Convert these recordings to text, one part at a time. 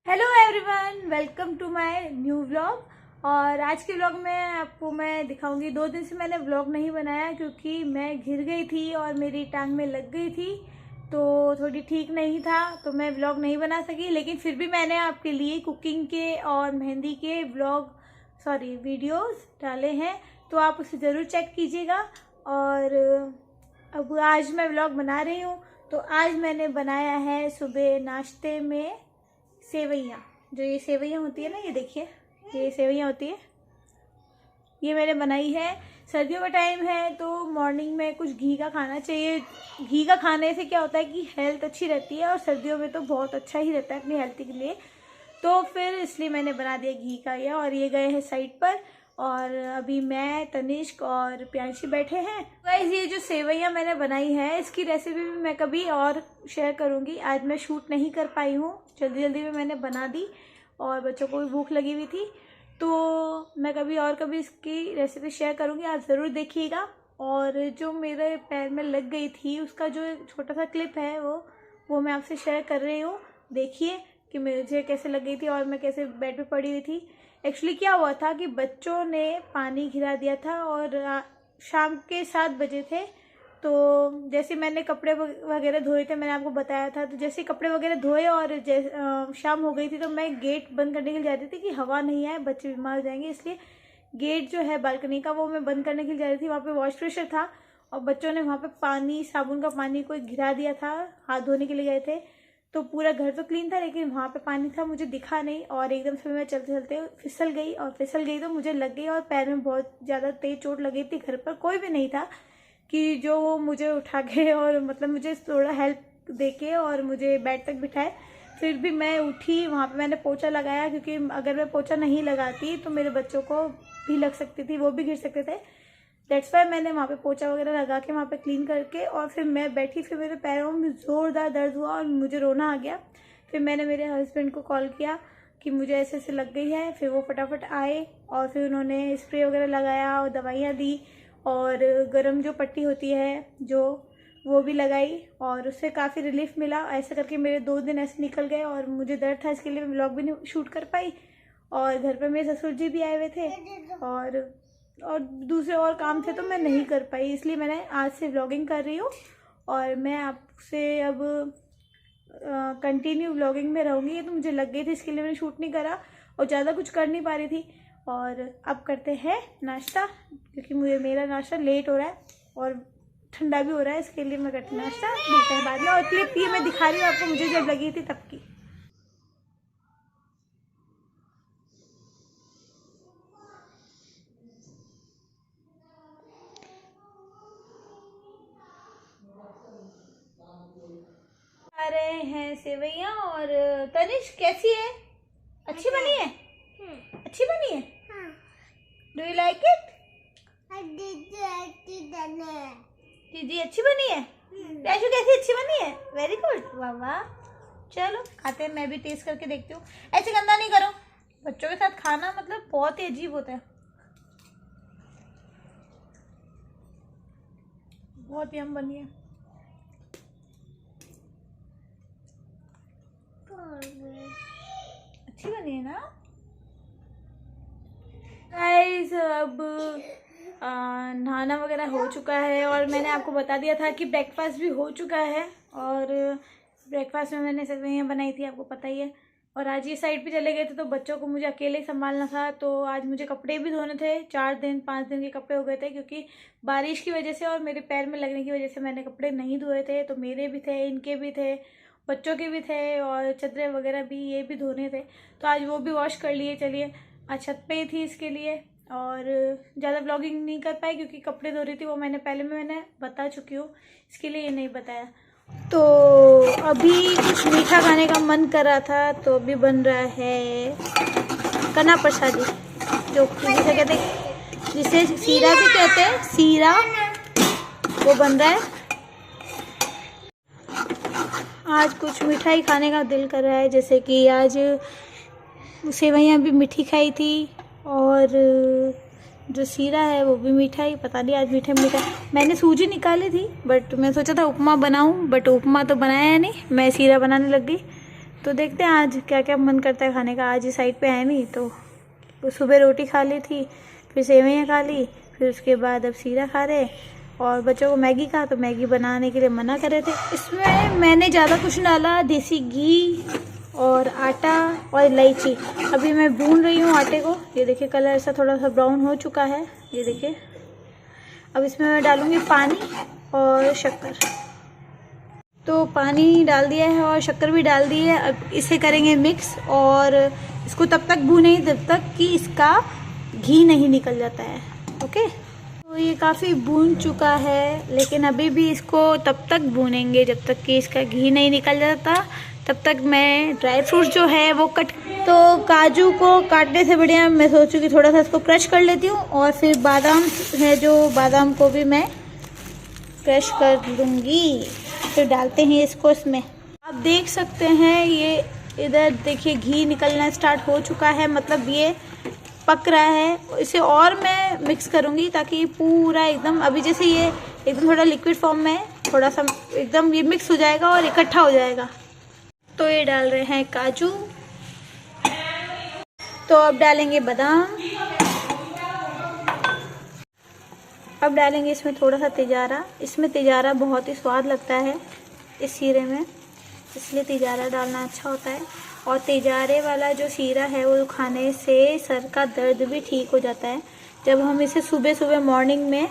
Hello everyone, welcome to my new vlog. और आज के व्लॉग में आपको मैं दिखाऊंगी। 2 दिन से मैंने व्लॉग नहीं बनाया क्योंकि मैं गिर गई थी और मेरी टांग में लग गई थी, तो थोड़ी ठीक नहीं था, तो मैं व्लॉग नहीं बना सकी। लेकिन फिर भी मैंने आपके लिए कुकिंग के और मेहंदी के वीडियोस डाले हैं, तो आप उसे ज़रूर चेक कीजिएगा। और अब आज मैं व्लॉग बना रही हूँ। तो आज मैंने बनाया है सुबह नाश्ते में सेवइयाँ। जो ये सेवइयाँ होती है ना, ये देखिए, ये सेवइयाँ होती है, ये मैंने बनाई है। सर्दियों का टाइम है तो मॉर्निंग में कुछ घी का खाना चाहिए। घी का खाने से क्या होता है कि हेल्थ अच्छी रहती है, और सर्दियों में तो बहुत अच्छा ही रहता है अपनी हेल्थ के लिए। तो फिर इसलिए मैंने बना दिया घी का ये। और ये गए हैं साइड पर, और अभी मैं, तनिष्क और प्यांशी बैठे हैं। गाइस, ये जो सेवइयाँ मैंने बनाई है, इसकी रेसिपी भी मैं कभी और शेयर करूँगी। आज मैं शूट नहीं कर पाई हूँ, जल्दी में मैंने बना दी और बच्चों को भी भूख लगी हुई थी, तो मैं कभी इसकी रेसिपी शेयर करूँगी, आप ज़रूर देखिएगा। और जो मेरे पैर में लग गई थी उसका जो छोटा सा क्लिप है वो मैं आपसे शेयर कर रही हूँ। देखिए कि मुझे कैसे लग गई थी और मैं कैसे बेड पे पड़ी हुई थी। एक्चुअली क्या हुआ था कि बच्चों ने पानी गिरा दिया था और शाम के 7 बजे थे। तो जैसे मैंने कपड़े वगैरह धोए थे, मैंने आपको बताया था, तो जैसे कपड़े वगैरह धोए और शाम हो गई थी, तो मैं गेट बंद करने के लिए जा रही थी कि हवा नहीं आए, बच्चे बीमार हो जाएंगे। इसलिए गेट जो है बालकनी का, वो मैं बंद करने के लिए जा रही थी। वहाँ पे वॉश प्रेशर था और बच्चों ने वहाँ पे पानी, साबुन का पानी कोई गिरा दिया था, हाथ धोने के लिए गए थे। तो पूरा घर तो क्लीन था, लेकिन वहाँ पे पानी था, मुझे दिखा नहीं, और एकदम से मैं चलते चलते फिसल गई तो मुझे लग गई और पैर में बहुत ज़्यादा तेज चोट लगी थी। घर पर कोई भी नहीं था कि जो मुझे उठा के और मतलब मुझे थोड़ा हेल्प देके और मुझे बेड तक बिठाए। फिर भी मैं उठी, वहाँ पे मैंने पोछा लगाया, क्योंकि अगर मैं पोछा नहीं लगाती तो मेरे बच्चों को भी लग सकती थी, वो भी गिर सकते थे। दैट्स वाई मैंने वहाँ पे पोछा वगैरह लगा के वहाँ पे क्लीन करके और फिर मैं बैठी। फिर मेरे पैरों में ज़ोरदार दर्द हुआ और मुझे रोना आ गया। फिर मैंने मेरे हस्बैंड को कॉल किया कि मुझे ऐसे ऐसे लग गई है। फिर वो फटाफट आए और फिर उन्होंने स्प्रे वगैरह लगाया और दवाइयाँ दी, और गर्म जो पट्टी होती है वो भी लगाई, और उससे काफ़ी रिलीफ मिला। ऐसा करके मेरे 2 दिन ऐसे निकल गए और मुझे दर्द था, इसके लिए मैं व्लॉग भी नहीं शूट कर पाई। और घर पर मेरे ससुर जी भी आए हुए थे और दूसरे और काम थे, तो मैं नहीं कर पाई। इसलिए मैंने आज से व्लॉगिंग कर रही हूँ और मैं आपसे अब कंटिन्यू व्लॉगिंग में रहूँगी। तो मुझे लग गई थी, इसके लिए मैंने शूट नहीं करा और ज़्यादा कुछ कर नहीं पा रही थी। और अब करते हैं नाश्ता, क्योंकि मेरा नाश्ता लेट हो रहा है और ठंडा भी हो रहा है, इसके लिए मैं करती नाश्ता। मिलते हैं बाद में। और क्लिप ये मैं दिखा रही हूँ आपको, मुझे जब लगी थी तब की। आ रहे हैं सेवइयाँ। और तनिष कैसी है? अच्छी बनी है? अच्छी बनी है? Do you like it? दीदी अच्छी बनी है? कैशू कैसी अच्छी बनी है? वेरी गुड, वाह वाह। चलो खाते हैं, मैं भी टेस्ट करके देखती हूँ। ऐसे गंदा नहीं करो, बच्चों के साथ खाना मतलब बहुत ही अजीब होता है। बहुत यम बनी है। अच्छी बनी है ना गाइस। अब नहाना वगैरह हो चुका है और मैंने आपको बता दिया था कि ब्रेकफास्ट भी हो चुका है। और ब्रेकफास्ट में मैंने सेवइयाँ बनाई थी, आपको पता ही है। और आज ये साइड पे चले गए थे, तो बच्चों को मुझे अकेले संभालना था, तो आज मुझे कपड़े भी धोने थे। 5 दिन के कपड़े हो गए थे, क्योंकि बारिश की वजह से और मेरे पैर में लगने की वजह से मैंने कपड़े नहीं धोए थे। तो मेरे भी थे, इनके भी थे, बच्चों के भी थे, और चादरें वगैरह भी, ये भी धोने थे, तो आज वो भी वॉश कर लिए। चलिए, आज छत पे ही थी इसके लिए, और ज़्यादा व्लॉगिंग नहीं कर पाई क्योंकि कपड़े धो रही थी, वो मैंने बता चुकी हूँ, इसके लिए ये नहीं बताया। तो अभी कुछ मीठा खाने का मन कर रहा था, तो अभी बन रहा है कना प्रसादी, जो जिसे कहते हैं, जिसे सीरा भी कहते हैं, सीरा, वो बन रहा है। आज कुछ मिठाई खाने का दिल कर रहा है, जैसे कि आज सेवइयाँ भी मीठी खाई थी, और जो सीरा है वो भी मीठा ही। पता नहीं आज मीठा मैंने सूजी निकाली थी, बट मैं सोचा था उपमा बनाऊं, बट उपमा तो बनाया नहीं, मैं सीरा बनाने लग गई। तो देखते हैं आज क्या क्या मन करता है खाने का। आज इस साइड पे है नहीं, तो सुबह रोटी खा ली थी, फिर सेवइयाँ खा ली, फिर उसके बाद अब सीरा खा रहे। और बच्चों को मैगी का, तो मैगी बनाने के लिए मना कर रहे थे। इसमें मैंने ज़्यादा कुछ डाला, देसी घी और आटा और इलायची। अभी मैं भून रही हूँ आटे को। ये देखिए कलर ऐसा थोड़ा सा ब्राउन हो चुका है, ये देखिए। अब इसमें मैं डालूँगी पानी और शक्कर। तो पानी डाल दिया है और शक्कर भी डाल दी है। अब इसे करेंगे मिक्स और इसको तब तक भूनेंगे जब तक कि इसका घी नहीं निकल जाता है। ओके, तो ये काफ़ी भून चुका है, लेकिन अभी भी इसको तब तक भूनेंगे जब तक कि इसका घी नहीं निकल जाता। तब तक मैं ड्राई फ्रूट्स जो है वो तो काजू को काटने से बढ़िया मैं सोचूं कि थोड़ा सा इसको क्रश कर लेती हूँ। और फिर बादाम है जो बादाम को भी मैं क्रश कर लूँगी। फिर डालते हैं इसको इसमें। आप देख सकते हैं ये इधर देखिए घी निकलना स्टार्ट हो चुका है, मतलब ये पक रहा है। इसे और मैं मिक्स करूँगी ताकि पूरा एकदम, अभी जैसे ये एकदम थोड़ा लिक्विड फॉर्म में, थोड़ा सा एकदम ये मिक्स हो जाएगा और इकट्ठा हो जाएगा। तो ये डाल रहे हैं काजू, तो अब डालेंगे बादाम, अब डालेंगे इसमें थोड़ा सा तिजारा। इसमें तिजारा बहुत ही स्वाद लगता है इस सीरे में, इसलिए तिजारा डालना अच्छा होता है। और तिजारे वाला जो सीरा है वो खाने से सर का दर्द भी ठीक हो जाता है। जब हम इसे सुबह सुबह मॉर्निंग में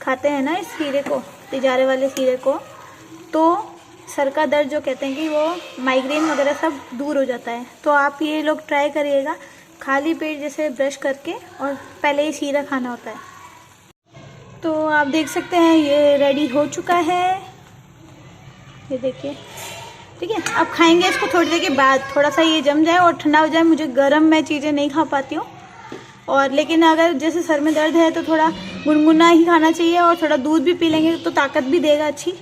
खाते हैं ना इस सीरे को, तिजारे वाले सीरे को, तो सर का दर्द जो कहते हैं कि वो माइग्रेन वगैरह सब दूर हो जाता है। तो आप ये लोग ट्राई करिएगा, खाली पेट जैसे ब्रश करके और पहले ही सीरा खाना होता है। तो आप देख सकते हैं ये रेडी हो चुका है, ये देखिए। ठीक है, अब खाएंगे इसको थोड़ी देर के बाद, थोड़ा सा ये जम जाए और ठंडा हो जाए। मुझे गर्म मैं चीज़ें नहीं खा पाती हूँ, और लेकिन अगर जैसे सर में दर्द है तो थोड़ा गुनगुना ही खाना चाहिए, और थोड़ा दूध भी पी लेंगे तो ताकत भी देगा अच्छी।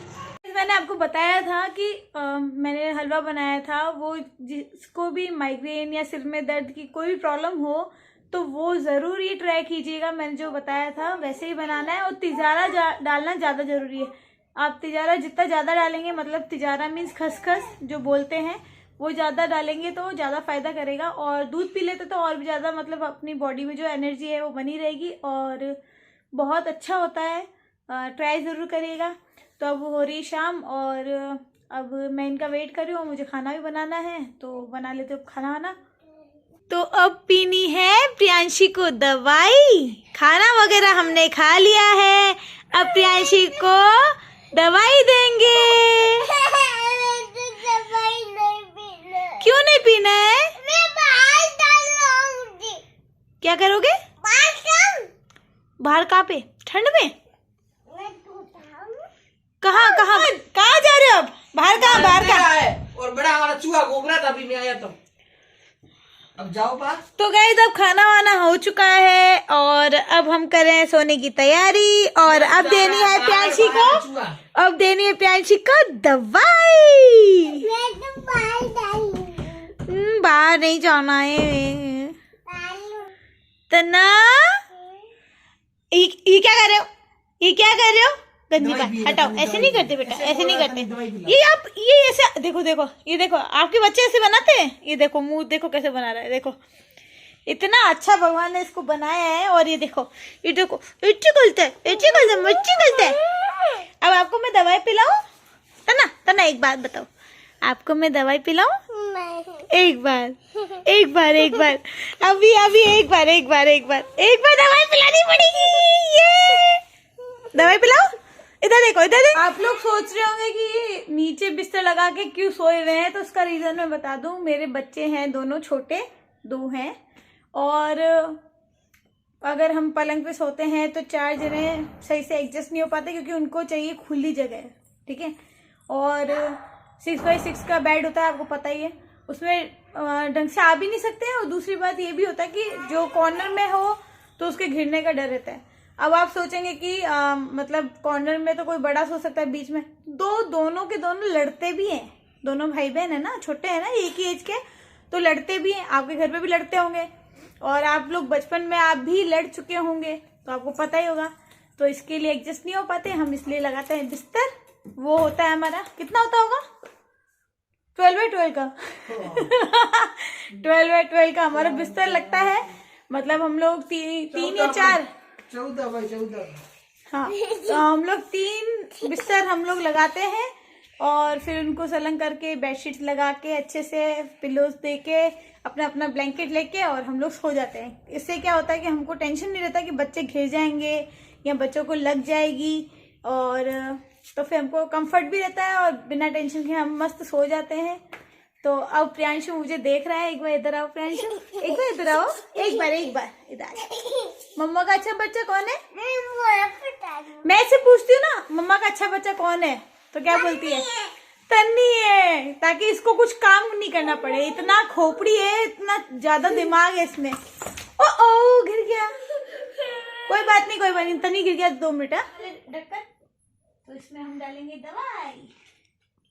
मैंने आपको बताया था कि मैंने हलवा बनाया था, वो जिसको भी माइग्रेन या सिर में दर्द की कोई भी प्रॉब्लम हो तो वो ज़रूर ये ट्राई कीजिएगा। मैंने जो बताया था वैसे ही बनाना है, और तिजारा डालना ज़्यादा ज़रूरी है। आप तिजारा जितना ज़्यादा डालेंगे, मतलब तिजारा मीन्स खसखस जो बोलते हैं, वो ज़्यादा डालेंगे तो ज़्यादा फ़ायदा करेगा। और दूध पी लेते तो और भी ज़्यादा, मतलब अपनी बॉडी में जो एनर्जी है वो बनी रहेगी और बहुत अच्छा होता है। ट्राई ज़रूर करिएगा। तो अब हो रही शाम और अब मैं इनका वेट कर रही हूँ, मुझे खाना भी बनाना है, तो बना लेते हो खाना वाना। तो अब पीनी है प्रियांशी को दवाई। खाना वगैरह हमने खा लिया है, अब प्रियांशी को दवाई देंगे। दवाई नहीं पीना। क्यों नहीं पीना है? मैं बाहर डालूंगी। क्या करोगे? बाहर कहाँ पे? ठंड में? कहाँ कहाँ कहाँ जा रहे हो अब? बाहर कहाँ? बाहर कहाँ है? और बड़ा हमारा चूहा घूम रहा था, अभी मैं आया तो अब जाओ पास। तो गाइस अब खाना वाना हो चुका है और अब हम कर रहे हैं सोने की तैयारी। और अब देनी है प्रियांशी को, अब देनी है प्रियांशी को दवाई। बाहर नहीं जाना है। तना ये क्या कर रहे हो? ये क्या कर रहे हो? गंदी बात, हटाओ। ऐसे नहीं करते बेटा, ऐसे नहीं करते। ये आप ये ऐसे देखो, देखो ये देखो, आपके बच्चे ऐसे बनाते हैं? ये देखो मुंह देखो कैसे बना रहा है, देखो इतना अच्छा भगवान ने इसको बनाया है। और ये देखो, ये देखो इच्ची गलता है, इच्ची गलता है, मच्छी गलता है। अब आपको मैं दवाई पिलाऊं? तना तना एक बात बताओ, आपको मैं दवाई पिलाऊं? एक बार एक बार एक बार, अभी अभी एक बार एक बार एक बार एक बार दवाई पिलानी पड़ेगी। ये दवाई पिलाओ। इधर देखो, इधर देखो। आप लोग सोच रहे होंगे कि नीचे बिस्तर लगा के क्यों सोए हुए हैं, तो उसका रीजन मैं बता दूं। मेरे बच्चे हैं दोनों छोटे, 2 हैं, और अगर हम पलंग पे सोते हैं तो 4 जने सही से एडजस्ट नहीं हो पाते, क्योंकि उनको चाहिए खुली जगह। ठीक है, और 6x6 का बेड होता है, आपको पता ही है, उसमें ढंग से आ भी नहीं सकते। और दूसरी बात ये भी होता है कि जो कॉर्नर में हो तो उसके घिरने का डर रहता है। अब आप सोचेंगे कि मतलब कॉर्नर में तो कोई बड़ा सो सकता है, बीच में दोनों के दोनों लड़ते भी हैं। दोनों भाई बहन है ना, छोटे हैं ना, एक ही एज के, तो लड़ते भी हैं। आपके घर पे भी लड़ते होंगे, और आप लोग बचपन में आप भी लड़ चुके होंगे, तो आपको पता ही होगा। तो इसके लिए एडजस्ट नहीं हो पाते हम, इसलिए लगाते हैं बिस्तर। वो होता है हमारा, कितना होता होगा? 12x12 का 12x12 का हमारा बिस्तर लगता है। मतलब हम लोग तीन या चार 14x14। हाँ, तो हम लोग 3 बिस्तर हम लोग लगाते हैं और फिर उनको सलंग करके बेडशीट लगा के अच्छे से पिलोज दे के अपना अपना ब्लैंकेट लेके और हम लोग सो जाते हैं। इससे क्या होता है कि हमको टेंशन नहीं रहता कि बच्चे घिर जाएंगे या बच्चों को लग जाएगी, और तो फिर हमको कंफर्ट भी रहता है और बिना टेंशन के हम मस्त सो जाते हैं। तो अब प्रियांशु मुझे देख रहा है। एक बार इधर आओ प्रियांशु, एक बार इधर आओ, एक बार इधर आओ। मम्मा का अच्छा बच्चा कौन है? मैं इससे पूछती हूँ ना, मम्मा का अच्छा बच्चा कौन है, तो क्या बोलती है? तन्नी है, ताकि इसको कुछ काम नहीं करना पड़े। इतना खोपड़ी है, इतना ज्यादा दिमाग है इसमें। ओ गिर गया, कोई बात नहीं, कोई बात नहीं। तन्नी गिर गया, 2 मिनट ढक्कन। तो इसमें हम डालेंगे दवाई।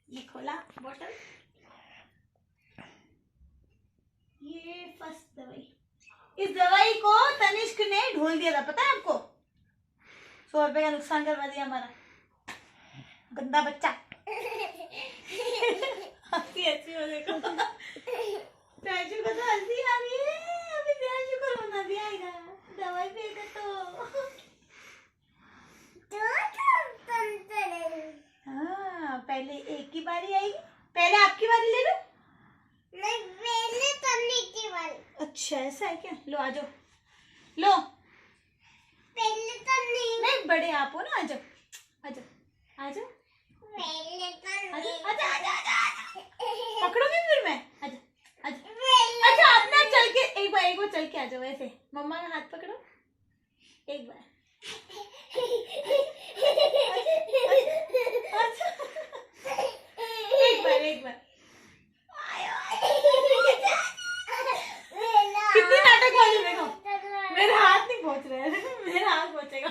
ये खोला बोतल, ये फर्स्ट दवाई। इस दवाई को तनिष्क ने ढोल दिया था, पता है आपको? 100 रुपए का नुकसान करवा दिया हमारा गंदा बच्चा। हंसी हो देखो, प्रियांशु को तो हंसी आ रही है। अभी प्रियांशु को रोना भी आएगा, दवाई पिएगा तो। हाँ, पहले एक की बारी आएगी। पहले आपकी बारी ले लो। नहीं, पहले तन्नी की बारी। अच्छा ऐसा है क्या? लो आ जाओ, लो पहले तन्नी। नहीं, बड़े आप हो ना, आ जाओ आ जाओ आ जाओ। पहले तन्नी। पकड़ोगे फिर मैं? आजा आजा। अच्छा अपना चल के एक बार चल के आ जाओ ऐसे। मम्मा का हाथ पकड़ो एक बार। एक बार कितनी नाटक वाली। देखो मेरे हाथ नहीं पहुंच रहे हैं, मेरा हाथ पहुंचेगा।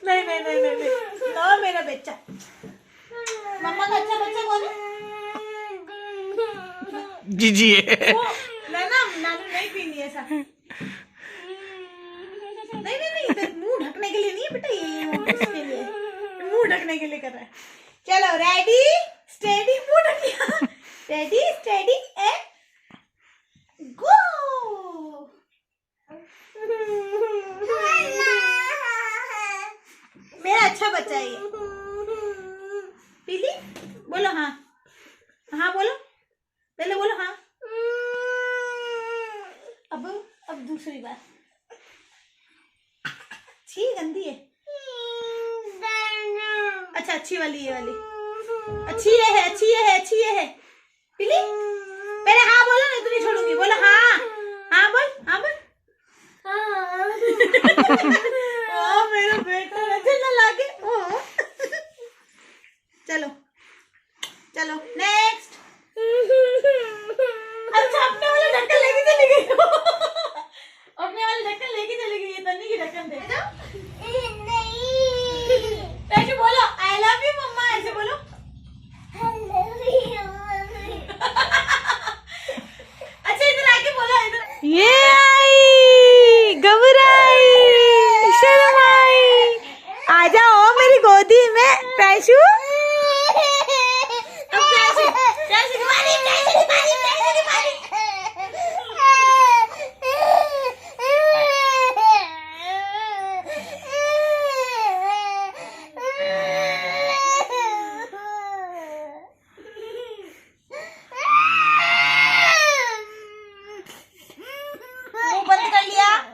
नहीं ना मेरा बच्चा। मम्मा का अच्छा बच्चा कौन है? जीजी ना नानू नहीं पीनी ऐसा। नहीं इधर मुंह ढकने के लिए नहीं है बेटा, ये इसके लिए मुंह ढकने के लिए कर रहा है। चलो रेडी स्टेडी, मुंह ढक लिया। Ready steady and go. मेरा अच्छा बच्चा है ये। पीली बोलो हाँ, हाँ बोलो, पहले बोलो हाँ। अब दूसरी बार। अच्छी गंदी है। अच्छा अच्छी वाली, ये वाली अच्छी है। पीली पहले हाँ बोलो, नहीं तो नहीं छोड़ूंगी। बोलो हाँ, हाँ बोल। ओ मेरा बेटा रचना लागे। चलो नेक्स्ट। अच्छा अपने वाला ढक्कन लेके चली गई। अपने वाले ढक्कन लेके चली गई। ये तन्नी की ढक्कन दे दो। ऐसे बोलो आई लव यू मम्मा, ऐसे बोलो। अच्छा इधर आके बोलो, इधर। ये आई घबराई शर्माई, आ जाओ मेरी गोदी में प्रियांशु।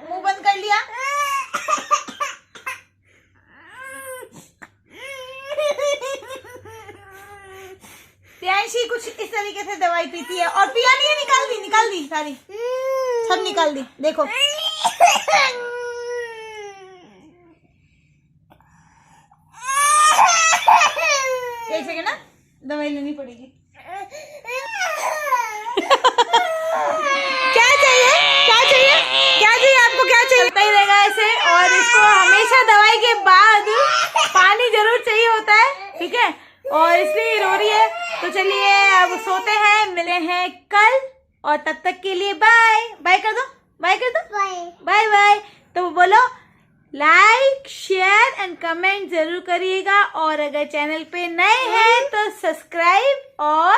मुंह बंद कर लिया। प्रियांशी कुछ इस तरीके से दवाई पीती है और पिया नहीं है। निकाल दी सारी, सब निकाल दी। देखो एक सेकंड ना, दवाई लेनी पड़ेगी। क्या चाहिए? बाद पानी जरूर चाहिए होता है, ठीक है, और इसलिए रो रही है। तो चलिए अब सोते हैं, मिले हैं कल, और तब तक के लिए बाय बाय कर दो, बाय कर दो, बाय बाय बाय। तो बोलो लाइक शेयर एंड कमेंट जरूर करिएगा, और अगर चैनल पे नए हैं तो सब्सक्राइब और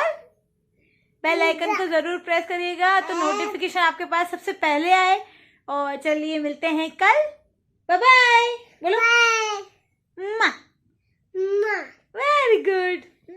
बेल आइकन को जरूर प्रेस करिएगा, तो नोटिफिकेशन आपके पास सबसे पहले आए। और चलिए मिलते हैं कल, बाय बाय बोलो। Bye very good.